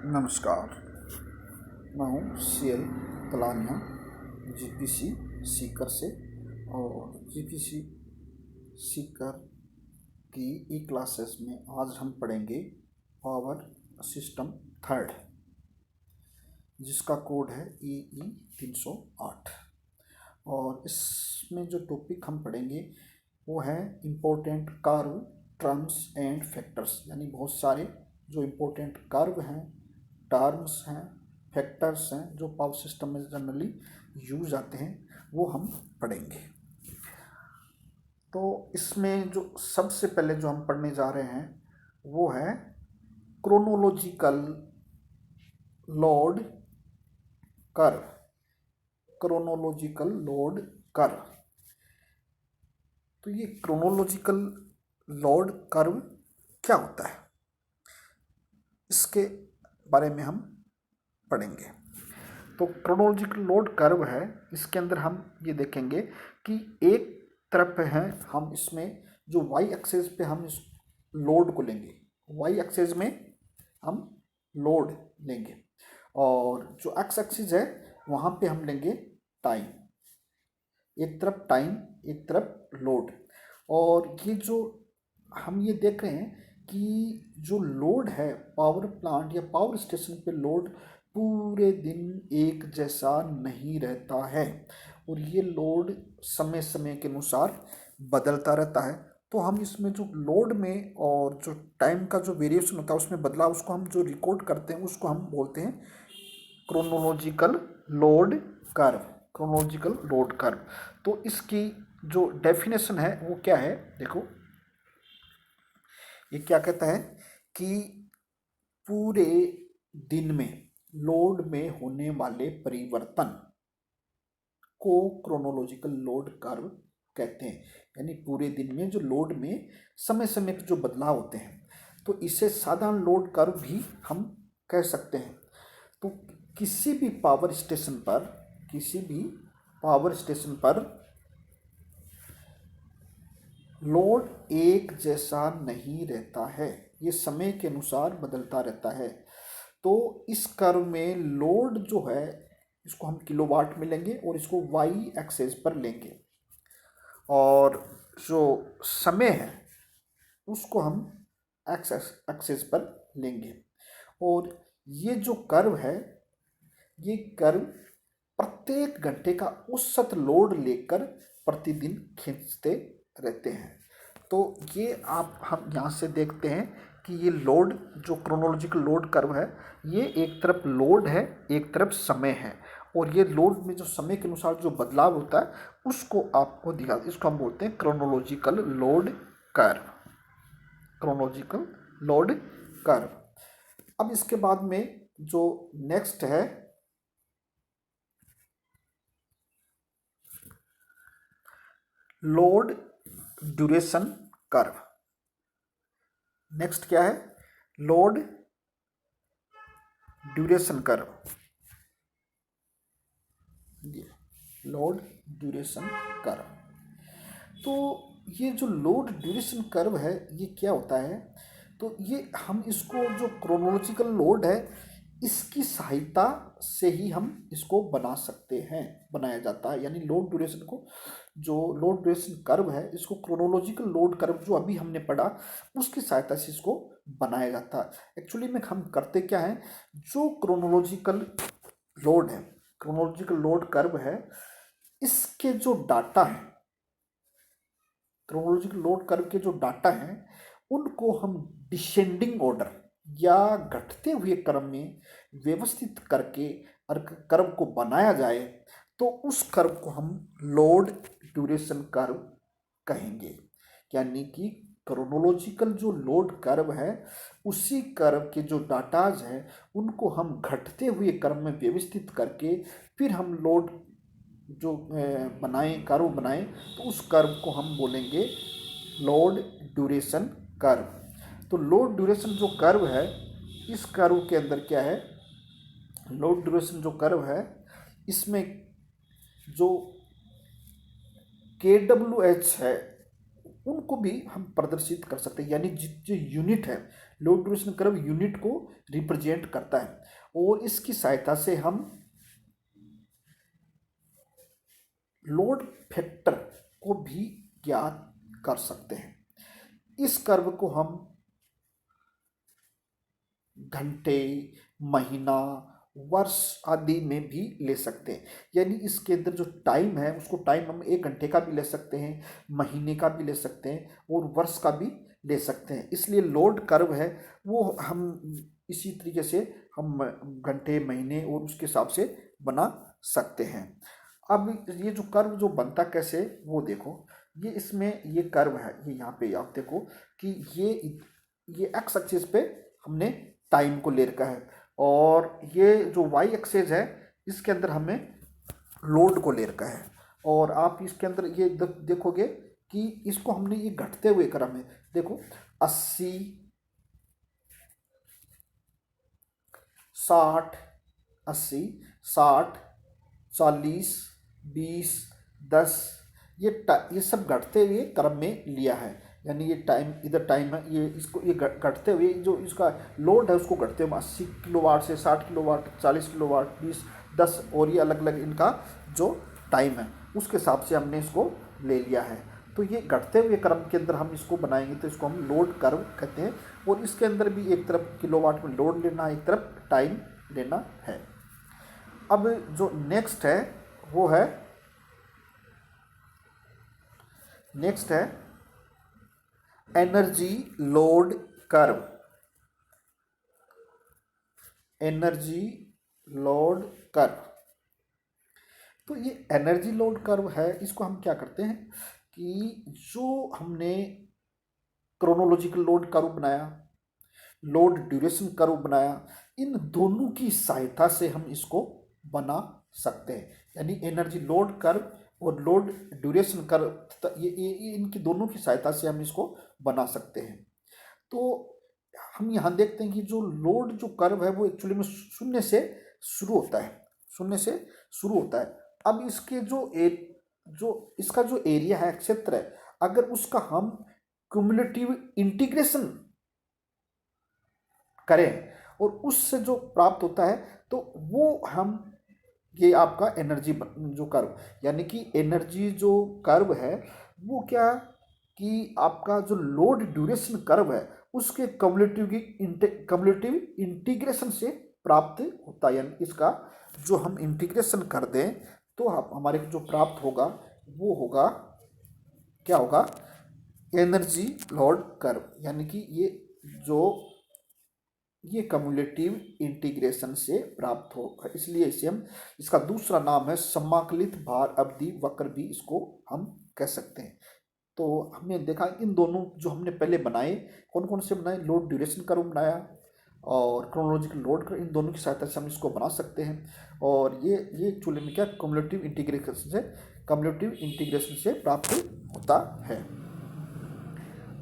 नमस्कार। मैं हूँ CL तलानिया, GPC सीकर से। और GPC सीकर की ई क्लासेस में आज हम पढ़ेंगे पावर सिस्टम थर्ड, जिसका कोड है EE 308। और इसमें जो टॉपिक हम पढ़ेंगे वो है important curve, terms and factors. यानी बहुत सारे जो इम्पोर्टेंट कर्व हैं, टर्म्स हैं, फैक्टर्स हैं जो पावर सिस्टम में जनरली यूज आते हैं, वो हम पढ़ेंगे। तो इसमें जो सबसे पहले जो हम पढ़ने जा रहे हैं वो है chronological load curve. Chronological load curve. तो ये क्रोनोलॉजिकल लोड कर्व क्या होता है, इसके बारे में हम पढ़ेंगे। तो क्रोनोलॉजिकल लोड कर्व है, इसके अंदर हम ये देखेंगे कि एक तरफ है, हम इसमें जो वाई एक्सेस पे हम इस लोड को लेंगे, वाई एक्सेस में हम लोड लेंगे, और जो एक्स एक्सिस है वहाँ पे हम लेंगे टाइम। एक तरफ टाइम, एक तरफ लोड। और ये जो हम ये देख रहे हैं कि जो लोड है पावर प्लांट या पावर स्टेशन पे, लोड पूरे दिन एक जैसा नहीं रहता है, और ये लोड समय समय के अनुसार बदलता रहता है। तो हम इसमें जो लोड में और जो टाइम का जो वेरिएशन होता है उसमें बदलाव, उसको हम जो रिकॉर्ड करते हैं उसको हम बोलते हैं chronological load curve. Chronological load curve. तो इसकी जो डेफिनेशन है वो क्या है, देखो ये क्या कहता है कि पूरे दिन में लोड में होने वाले परिवर्तन को क्रोनोलॉजिकल लोड कर्व कहते हैं। यानी पूरे दिन में जो लोड में समय समय पे जो बदलाव होते हैं, तो इसे साधारण लोड कर्व भी हम कह सकते हैं। तो किसी भी पावर स्टेशन पर, किसी भी पावर स्टेशन पर लोड एक जैसा नहीं रहता है, ये समय के अनुसार बदलता रहता है। तो इस कर्व में लोड जो है इसको हम किलोवाट में लेंगे और इसको वाई एक्सेस पर लेंगे, और जो समय है उसको हम एक्स एक्सेस पर लेंगे। और ये जो कर्व है, ये कर्व प्रत्येक घंटे का औसत लोड लेकर प्रतिदिन खींचते रहते हैं। तो ये आप हम यहाँ से देखते हैं कि ये लोड, जो क्रोनोलॉजिकल लोड कर्व है, ये एक तरफ लोड है, एक तरफ समय है, और ये लोड में जो समय के अनुसार जो बदलाव होता है उसको आपको दिखा, इसको हम बोलते हैं chronological load curve. Chronological load curve. अब इसके बाद में जो नेक्स्ट है लोड ड्यूरेशन कर्व। नेक्स्ट क्या है, load duration curve. Load duration curve. तो ये जो लोड ड्यूरेशन कर्व है ये क्या होता है, तो ये हम इसको जो क्रोनोलॉजिकल लोड है इसकी सहायता से ही हम इसको बना सकते हैं, बनाया जाता है। यानी लोड ड्यूरेशन को, जो लोड ड्यूरेशन कर्व है इसको क्रोनोलॉजिकल लोड कर्व जो अभी हमने पढ़ा उसकी सहायता से इसको बनाया जाता है। एक्चुअली में हम करते क्या है, जो क्रोनोलॉजिकल लोड है, क्रोनोलॉजिकल लोड कर्व है, इसके जो डाटा है, क्रोनोलॉजिकल लोड कर्व के जो डाटा हैं उनको हम डिसेंडिंग ऑर्डर या घटते हुए क्रम में व्यवस्थित करके और कर्व को बनाया जाए तो उस कर्व को हम लोड ड्यूरेशन कर्व कहेंगे। यानी कि क्रोनोलॉजिकल जो लोड कर्व है उसी कर्व के जो डाटाज हैं उनको हम घटते हुए क्रम में व्यवस्थित करके फिर हम लोड जो बनाएं, कर्व बनाएं, तो उस कर्व को हम बोलेंगे लोड ड्यूरेशन कर्व। तो लोड ड्यूरेशन जो कर्व है, इस कर्व के अंदर क्या है, लोड ड्यूरेशन जो कर्व है इसमें जो KWH है उनको भी हम प्रदर्शित कर सकते हैं। यानी जो यूनिट है, लोड ड्यूरेशन कर्व यूनिट को रिप्रेजेंट करता है और इसकी सहायता से हम लोड फैक्टर को भी ज्ञात कर सकते हैं। इस कर्व को हम घंटे, महीना, वर्ष आदि में भी ले सकते हैं। यानी इसके अंदर जो टाइम है उसको टाइम हम 1 घंटे का भी ले सकते हैं, महीने का भी ले सकते हैं और वर्ष का भी ले सकते हैं। इसलिए लोड कर्व है वो हम इसी तरीके से हम घंटे, महीने और उसके हिसाब से बना सकते हैं। अब ये जो कर्व जो बनता कैसे वो देखो, ये इसमें ये कर्व है, ये यहाँ पे आप देखो कि ये एक्स एक्सिस पे हमने टाइम को ले रखा है और ये जो वाई एक्सिस है इसके अंदर हमें लोड को ले रखा है। और आप इसके अंदर ये देखोगे कि इसको हमने ये घटते हुए क्रम में देखो 80, 60, 80, 60, 40, 20, 10 ये सब घटते हुए क्रम में लिया है। यानी ये टाइम इधर टाइम है, ये इसको ये घटते हुए जो इसका लोड है उसको घटते हुए 80 किलोवाट से 60 किलोवाट, 40 किलोवाट, 20, 10 और ये अलग अलग इनका जो टाइम है उसके हिसाब से हमने इसको ले लिया है। तो ये घटते हुए क्रम के अंदर हम इसको बनाएंगे तो इसको हम लोड कर्व कहते हैं। और इसके अंदर भी एक तरफ किलोवाट में लोड लेना, एक तरफ टाइम लेना है। अब जो नेक्स्ट है energy load curve. Energy load curve, तो ये एनर्जी लोड कर्व है, इसको हम क्या करते हैं कि जो हमने क्रोनोलॉजिकल लोड कर्व बनाया, लोड ड्यूरेशन कर्व बनाया, इन दोनों की सहायता से हम इसको बना सकते हैं। यानी एनर्जी लोड कर्व और लोड ड्यूरेशन कर्व ये इनकी दोनों की सहायता से हम इसको बना सकते हैं। तो हम यहाँ देखते हैं कि जो लोड जो कर्व है वो एक्चुअली में शून्य से शुरू होता है, शून्य से शुरू होता है। अब इसके जो इसका जो एरिया है, क्षेत्र है, अगर उसका हम क्युमुलेटिव इंटीग्रेशन करें और उससे जो प्राप्त होता है तो वो हम ये आपका एनर्जी जो कर्व, यानी कि एनर्जी जो कर्व है वो क्या कि आपका जो लोड ड्यूरेशन कर्व है उसके कम्युलेटिव इंटीग्रेशन से प्राप्त होता है। यानी इसका जो हम इंटीग्रेशन कर दें तो हमारे जो प्राप्त होगा वो होगा, क्या होगा, एनर्जी लोड कर्व। यानी कि ये कम्युलेटिव इंटीग्रेशन से प्राप्त होगा, इसलिए इसे हम, इसका दूसरा नाम है समाकलित भार अवधि वक्र भी इसको हम कह सकते हैं। तो हमने देखा इन दोनों जो हमने पहले बनाए, कौन कौन से बनाए, लोड ड्यूरेशन कर्व बनाया और क्रोनोलॉजिकल लोड कर्व, इन दोनों की सहायता से हम इसको बना सकते हैं। और ये एक्चुअली में क्या कम्युलेटिव इंटीग्रेशन से प्राप्त होता है।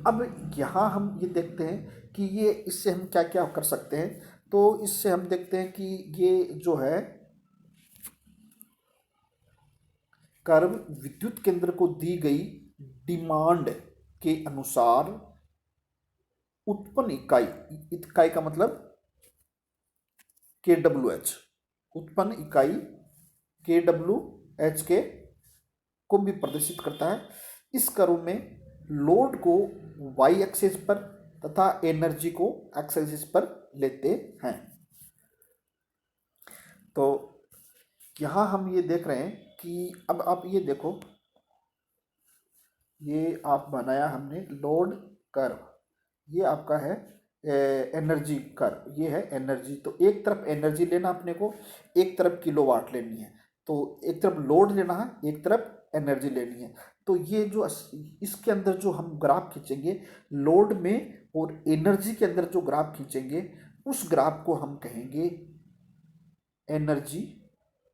अब यहाँ हम ये देखते हैं कि ये इससे हम क्या क्या कर सकते हैं। तो इससे हम देखते हैं कि ये जो है कर्व विद्युत केंद्र को दी गई डिमांड के अनुसार उत्पन्न इकाई का मतलब KWH, उत्पन्न इकाई KWH को भी प्रदर्शित करता है। इस कर्व में लोड को y एक्सिस पर तथा एनर्जी को x एक्सिस पर लेते हैं। तो यहाँ हम ये देख रहे हैं कि अब आप ये देखो, ये आप बनाया हमने लोड कर्व, ये आपका है एनर्जी कर्व, ये है एनर्जी। तो एक तरफ एनर्जी लेना अपने को, एक तरफ किलोवाट लेनी है। तो एक तरफ लोड लेना है, एक तरफ एनर्जी लेनी है। तो ये जो इसके अंदर जो हम ग्राफ खींचेंगे लोड में और एनर्जी के अंदर जो ग्राफ खींचेंगे उस ग्राफ को हम कहेंगे एनर्जी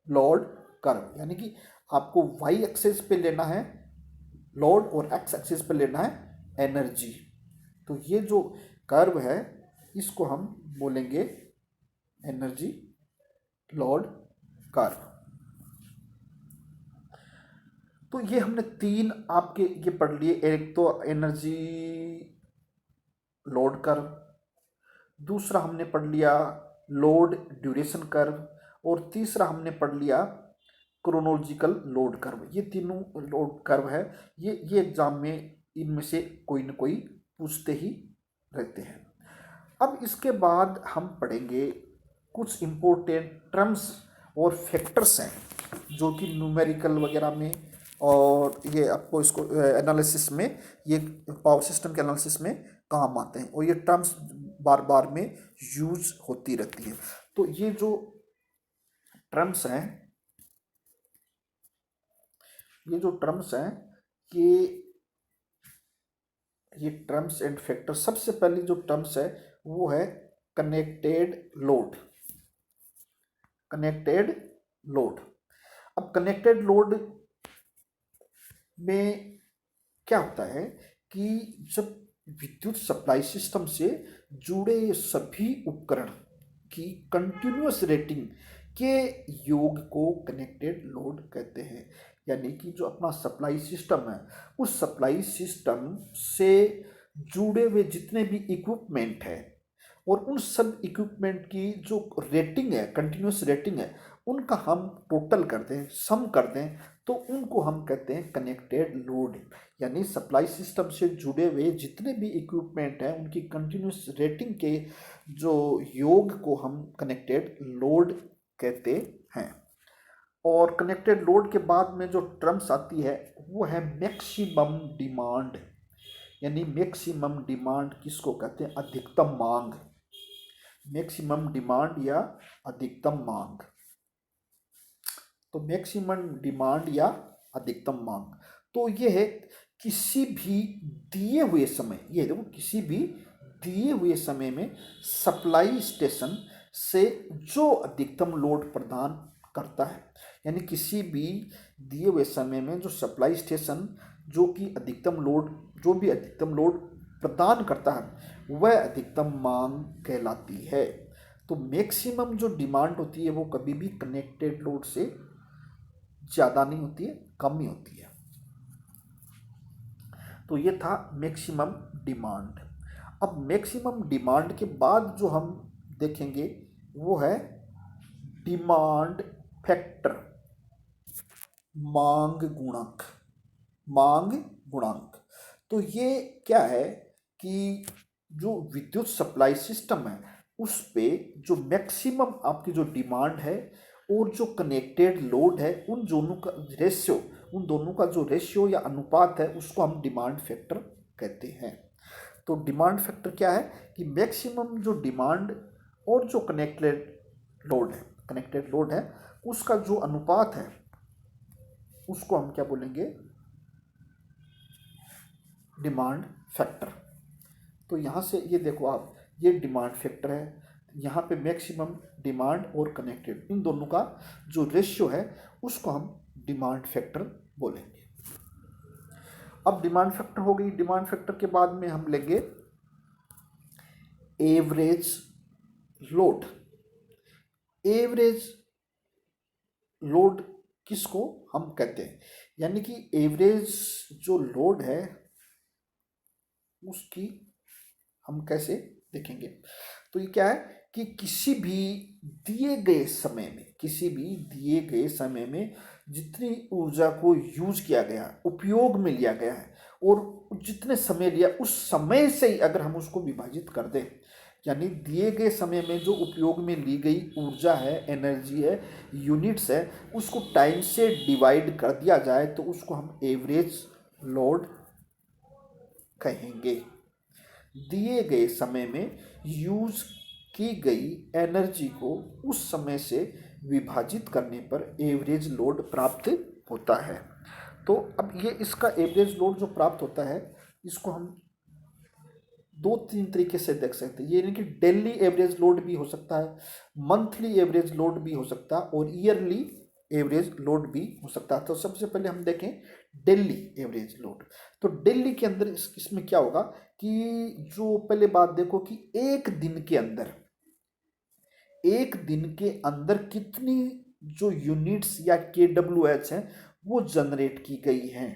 लोड कर्व। यानी कि आपको y एक्सिस पे लेना है लोड और x एक्सिस पे लेना है एनर्जी। तो ये जो कर्व है इसको हम बोलेंगे एनर्जी लोड कर्व। तो ये हमने 3 आपके ये पढ़ लिए, एक तो एनर्जी लोड कर्व, दूसरा हमने पढ़ लिया लोड ड्यूरेशन कर्व, और तीसरा हमने पढ़ लिया क्रोनोलॉजिकल लोड कर्व। ये तीनों लोड कर्व है, ये एग्जाम में इनमें से कोई न कोई पूछते ही रहते हैं। अब इसके बाद हम पढ़ेंगे कुछ इम्पोर्टेंट टर्म्स और फैक्टर्स हैं जो कि न्यूमेरिकल वगैरह में, और ये आपको इसको एनालिसिस में, ये पावर सिस्टम के एनालिसिस में काम आते हैं, और ये टर्म्स बार बार में यूज होती रहती है। तो ये जो टर्म्स हैं, ये टर्म्स एंड फैक्टर, सबसे पहली जो टर्म्स है वो है कनेक्टेड लोड। अब कनेक्टेड लोड में क्या होता है कि जब विद्युत सप्लाई सिस्टम से जुड़े सभी उपकरण की कंटिन्यूअस रेटिंग के योग को कनेक्टेड लोड कहते हैं। यानी कि जो अपना सप्लाई सिस्टम है, उस सप्लाई सिस्टम से जुड़े हुए जितने भी इक्विपमेंट है, और उन सब इक्विपमेंट की जो रेटिंग है, कंटिन्यूअस रेटिंग है, उनका हम टोटल कर दें, सम कर दें, तो उनको हम कहते हैं कनेक्टेड लोड। यानी सप्लाई सिस्टम से जुड़े हुए जितने भी इक्विपमेंट हैं, उनकी कंटिन्यूअस रेटिंग के जो योग को हम कनेक्टेड लोड कहते हैं। और कनेक्टेड लोड के बाद में जो टर्म्स आती है वो है मैक्सिमम डिमांड। यानी मैक्सिमम डिमांड किसको कहते हैं? अधिकतम मांग। मैक्सिमम डिमांड या अधिकतम मांग। तो मैक्सिमम डिमांड या अधिकतम मांग, तो ये है किसी भी दिए हुए समय, ये देखो किसी भी दिए हुए समय में सप्लाई स्टेशन से जो अधिकतम लोड प्रदान करता है। यानी किसी भी दिए हुए समय में जो सप्लाई स्टेशन जो कि अधिकतम लोड प्रदान करता है, वह अधिकतम मांग कहलाती है। तो मैक्सिमम जो डिमांड होती है वो कभी भी कनेक्टेड लोड से ज़्यादा नहीं होती है, कम ही होती है। तो ये था मैक्सिमम डिमांड। अब मैक्सिमम डिमांड के बाद जो हम देखेंगे वो है डिमांड फैक्टर, मांग गुणांक। तो ये क्या है कि जो विद्युत सप्लाई सिस्टम है उस पे जो मैक्सिमम आपकी जो डिमांड है और जो कनेक्टेड लोड है, उन दोनों का जो रेशियो या अनुपात है, उसको हम डिमांड फैक्टर कहते हैं। तो डिमांड फैक्टर क्या है कि मैक्सिमम जो डिमांड और जो कनेक्टेड लोड है उसका जो अनुपात है, उसको हम क्या बोलेंगे? Demand factor. तो यहाँ से ये देखो आप, ये डिमांड फैक्टर है, यहाँ पे मैक्सिमम डिमांड और कनेक्टेड, इन दोनों का जो रेशियो है उसको हम डिमांड फैक्टर बोलेंगे। अब डिमांड फैक्टर हो गई। डिमांड फैक्टर के बाद में हम लेंगे एवरेज लोड। एवरेज लोड किसको हम कहते हैं? यानी कि एवरेज जो लोड है उसकी हम कैसे देखेंगे? तो ये क्या है कि किसी भी दिए गए समय में जितनी ऊर्जा को यूज किया गया, उपयोग में लिया गया है, और जितने समय लिया उस समय से ही अगर हम उसको विभाजित कर दें, यानी दिए गए समय में जो उपयोग में ली गई ऊर्जा है, एनर्जी है, यूनिट्स है, उसको टाइम से डिवाइड कर दिया जाए, तो उसको हम एवरेज लोड कहेंगे। दिए गए समय में यूज की गई एनर्जी को उस समय से विभाजित करने पर एवरेज लोड प्राप्त होता है। तो अब ये इसका एवरेज लोड जो प्राप्त होता है, इसको हम 2-3 तरीके से देख सकते हैं। ये यानी कि डेली एवरेज लोड भी हो सकता है, मंथली एवरेज लोड भी हो सकता है, और ईयरली एवरेज लोड भी हो सकता है। तो सबसे पहले हम देखें डेली एवरेज लोड। तो डेली के अंदर इसमें क्या होगा कि जो पहले बात देखो कि एक दिन के अंदर कितनी जो यूनिट्स या KWH हैं वो जनरेट की गई हैं।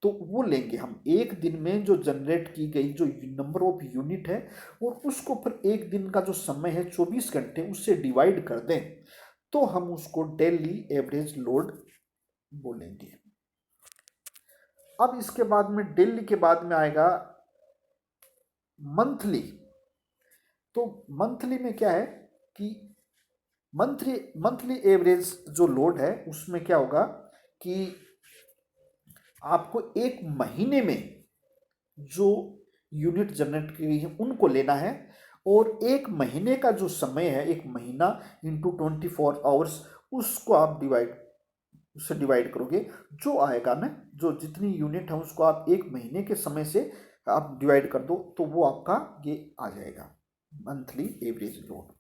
तो वो लेंगे हम एक दिन में जो जनरेट की गई जो नंबर ऑफ यूनिट है, और उसको फिर एक दिन का जो समय है 24 घंटे उससे डिवाइड कर दें, तो हम उसको डेली एवरेज लोड बोलेंगे। अब इसके बाद में डेली के बाद में आएगा मंथली। तो मंथली में क्या है कि मंथली एवरेज जो लोड है उसमें क्या होगा कि आपको एक महीने में जो यूनिट जनरेट की गई है उनको लेना है, और एक महीने का जो समय है, एक महीना इंटू 24 आवर्स, उसको आप उससे डिवाइड करोगे, जो आएगा ना, जो जितनी यूनिट है उसको आप एक महीने के समय से आप डिवाइड कर दो, तो वो आपका ये आ जाएगा मंथली एवरेज लोड।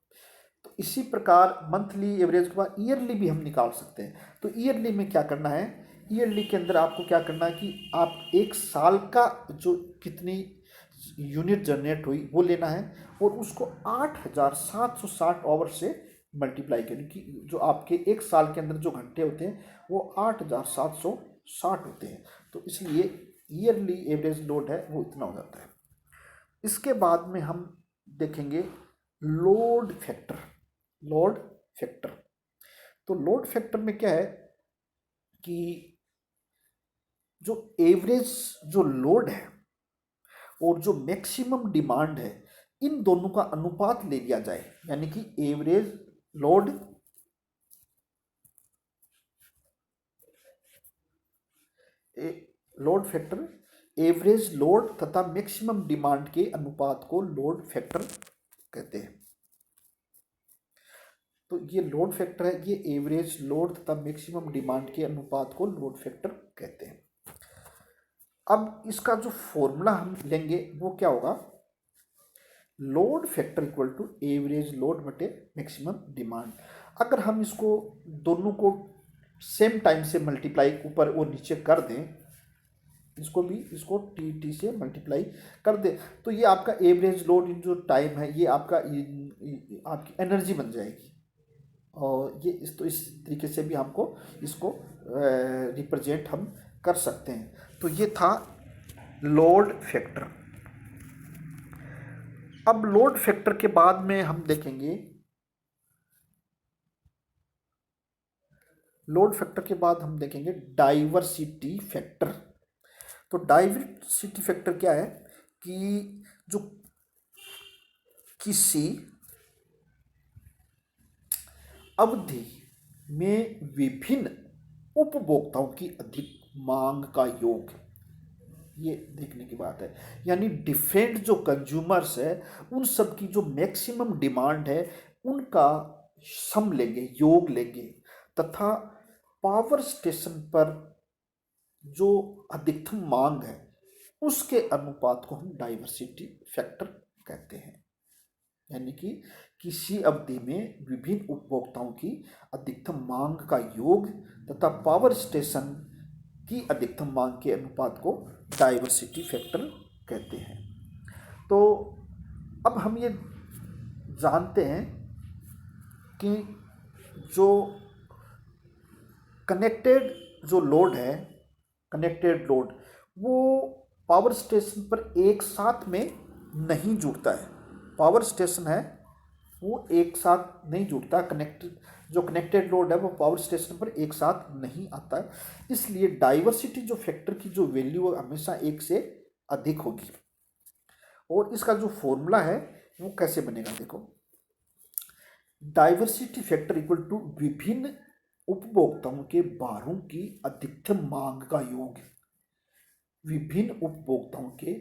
तो इसी प्रकार मंथली एवरेज के बाद ईयरली भी हम निकाल सकते हैं। तो ईयरली में क्या करना है, ईयरली के अंदर आपको क्या करना है कि आप एक साल का जो कितनी यूनिट जनरेट हुई वो लेना है, और उसको 8760 आवर से मल्टीप्लाई करें, कि जो आपके एक साल के अंदर जो घंटे होते हैं वो 8760 होते हैं। तो इसलिए ईयरली एवरेज लोड है वो इतना हो जाता है। इसके बाद में हम देखेंगे लोड फैक्टर। लोड फैक्टर, तो लोड फैक्टर में क्या है कि जो एवरेज जो लोड है और जो मैक्सिमम डिमांड है, इन दोनों का अनुपात ले लिया जाए, यानी कि average load load factor average load तथा मैक्सिमम डिमांड के अनुपात को लोड फैक्टर कहते हैं। तो ये लोड फैक्टर है, ये एवरेज लोड तथा मैक्सिमम डिमांड के अनुपात को लोड फैक्टर कहते हैं। अब इसका जो फॉर्मूला हम लेंगे वो क्या होगा, load factor equal to average load बटे मैक्सिमम डिमांड। अगर हम इसको दोनों को सेम टाइम से मल्टीप्लाई ऊपर और नीचे कर दें, इसको टी से मल्टीप्लाई कर दें, तो ये आपका एवरेज लोड इन जो टाइम है ये आपका आपकी एनर्जी बन जाएगी। और ये इस तरीके से भी हमको इसको रिप्रेजेंट हम कर सकते हैं। तो ये था लोड फैक्टर। अब लोड फैक्टर के बाद में हम देखेंगे, लोड फैक्टर के बाद हम देखेंगे डाइवर्सिटी फैक्टर। तो डाइवर्सिटी फैक्टर क्या है कि जो किसी अवधि में विभिन्न उपभोक्ताओं की अधिक मांग का योग, ये देखने की बात है। यानी डिफरेंट जो कंज्यूमर्स है उन सब की जो मैक्सिमम डिमांड है उनका सम लेंगे, योग लेंगे, तथा पावर स्टेशन पर जो अधिकतम मांग है उसके अनुपात को हम डाइवर्सिटी फैक्टर कहते हैं। यानी कि किसी अवधि में विभिन्न उपभोक्ताओं की अधिकतम मांग का योग तथा पावर स्टेशन की अधिकतम मांग के अनुपात को डाइवर्सिटी फैक्टर कहते हैं। तो अब हम ये जानते हैं कि जो कनेक्टेड जो लोड है, कनेक्टेड लोड वो पावर स्टेशन पर एक साथ में नहीं जुड़ता है। पावर स्टेशन है वो एक साथ नहीं जुड़ता, जो कनेक्टेड लोड है वो पावर स्टेशन पर एक साथ नहीं आता है। इसलिए डाइवर्सिटी जो फैक्टर की जो वैल्यू हमेशा एक से अधिक होगी। और इसका जो फॉर्मूला है वो कैसे बनेगा, देखो, डाइवर्सिटी फैक्टर इक्वल टू विभिन्न उपभोक्ताओं के भारों की अधिकतम मांग का योग। विभिन्न उपभोक्ताओं के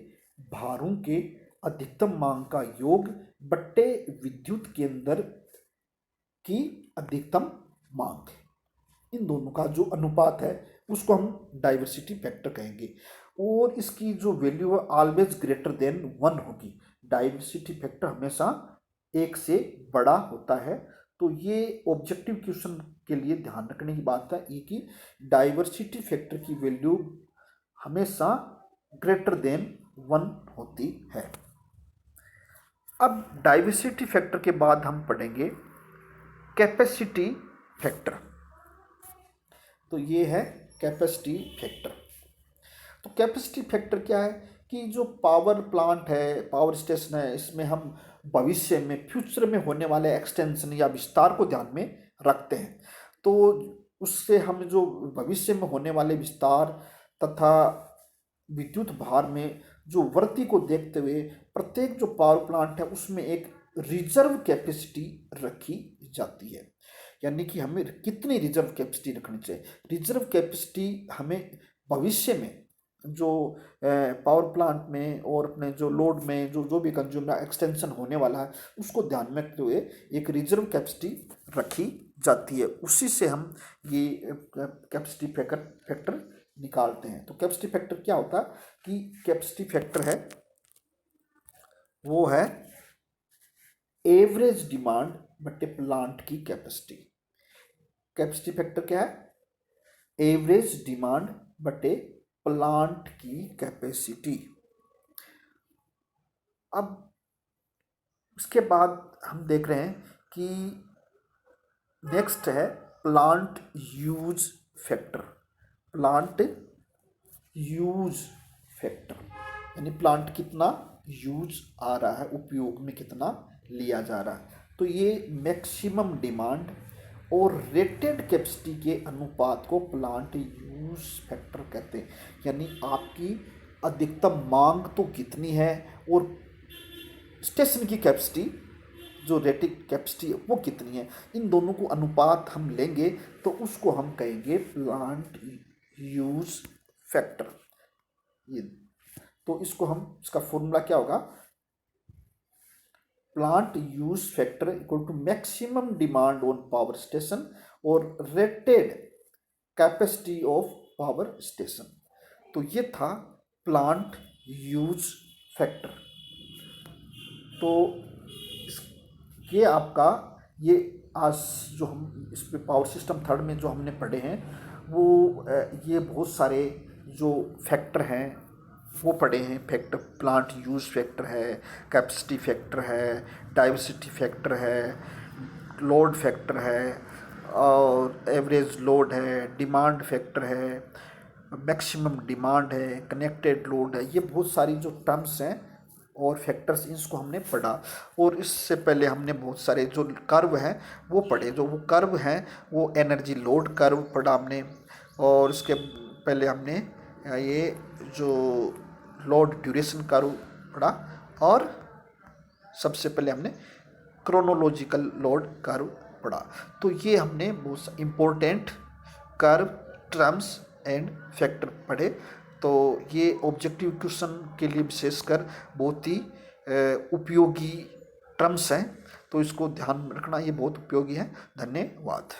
भारों के अधिकतम मांग का योग बट्टे विद्युत केंद्र की अधिकतम मांग, इन दोनों का जो अनुपात है उसको हम डाइवर्सिटी फैक्टर कहेंगे। और इसकी जो वैल्यू है ऑलवेज ग्रेटर देन 1 होगी। डाइवर्सिटी फैक्टर हमेशा एक से बड़ा होता है। तो ये ऑब्जेक्टिव क्वेश्चन के लिए ध्यान रखने की बात है ये कि डाइवर्सिटी फैक्टर की वैल्यू हमेशा ग्रेटर देन 1 होती है। अब डाइवर्सिटी फैक्टर के बाद हम पढ़ेंगे कैपेसिटी फैक्टर। तो ये है कैपेसिटी फैक्टर। तो कैपेसिटी फैक्टर क्या है कि जो पावर प्लांट है, पावर स्टेशन है, इसमें हम भविष्य में फ्यूचर में होने वाले एक्सटेंशन या विस्तार को ध्यान में रखते हैं। तो उससे हम जो भविष्य में होने वाले विस्तार तथा विद्युत भार में जो वृद्धि को देखते हुए प्रत्येक जो पावर प्लांट है उसमें एक रिजर्व कैपेसिटी रखी जाती है। यानी कि हमें कितनी रिजर्व कैपेसिटी रखनी चाहिए। रिजर्व कैपेसिटी हमें भविष्य में जो पावर प्लांट में और अपने जो लोड में जो भी कंज्यूमर एक्सटेंशन होने वाला है उसको ध्यान में रखते हुए एक रिजर्व कैपेसिटी रखी जाती है। उसी से हम ये कैपेसिटी फैक्टर निकालते हैं। तो कैपेसिटी फैक्टर क्या होता है कि कैपेसिटी फैक्टर है वो है एवरेज डिमांड बटे प्लांट की कैपेसिटी। कैपेसिटी फैक्टर क्या है? एवरेज डिमांड बटे प्लांट की कैपेसिटी। अब इसके बाद हम देख रहे हैं कि नेक्स्ट है plant use factor. Plant use factor यानी प्लांट कितना यूज आ रहा है, उपयोग में कितना लिया जा रहा है। तो ये मैक्सिमम डिमांड और रेटेड कैपेसिटी के अनुपात को प्लांट यूज फैक्टर कहते हैं। यानी आपकी अधिकतम मांग तो कितनी है और स्टेशन की कैपेसिटी जो रेटेड कैपेसिटी है वो कितनी है, इन दोनों को अनुपात हम लेंगे तो उसको हम कहेंगे प्लांट यूज फैक्टर। ये तो इसको हम इसका फॉर्मूला क्या होगा? Plant use factor equal to maximum demand on power station और rated capacity of power station. तो ये था प्लांट यूज फैक्टर। तो ये आपका ये आज जो हम इस पे पावर सिस्टम थर्ड में जो हमने पढ़े हैं वो ये बहुत सारे जो फैक्टर हैं वो पढ़े हैं। फैक्टर प्लांट यूज फैक्टर है, कैपेसिटी फैक्टर है, डाइवर्सिटी फैक्टर है, लोड फैक्टर है और एवरेज लोड है, डिमांड फैक्टर है, मैक्सिमम डिमांड है, कनेक्टेड लोड है। ये बहुत सारी जो टर्म्स हैं और फैक्टर्स इसको हमने पढ़ा। और इससे पहले हमने बहुत सारे जो कर्व हैं वो पढ़े। जो वो कर्व हैं वो एनर्जी लोड कर्व पढ़ा हमने, और इसके पहले हमने ये जो लोड ड्यूरेशन कर्व पढ़ा, और सबसे पहले हमने क्रोनोलॉजिकल लोड कर्व पढ़ा। तो ये हमने बहुत important curve terms and factor पढ़े। तो ये ऑब्जेक्टिव क्वेश्चन के लिए विशेषकर बहुत ही उपयोगी टर्म्स हैं, तो इसको ध्यान में रखना, ये बहुत उपयोगी है। धन्यवाद।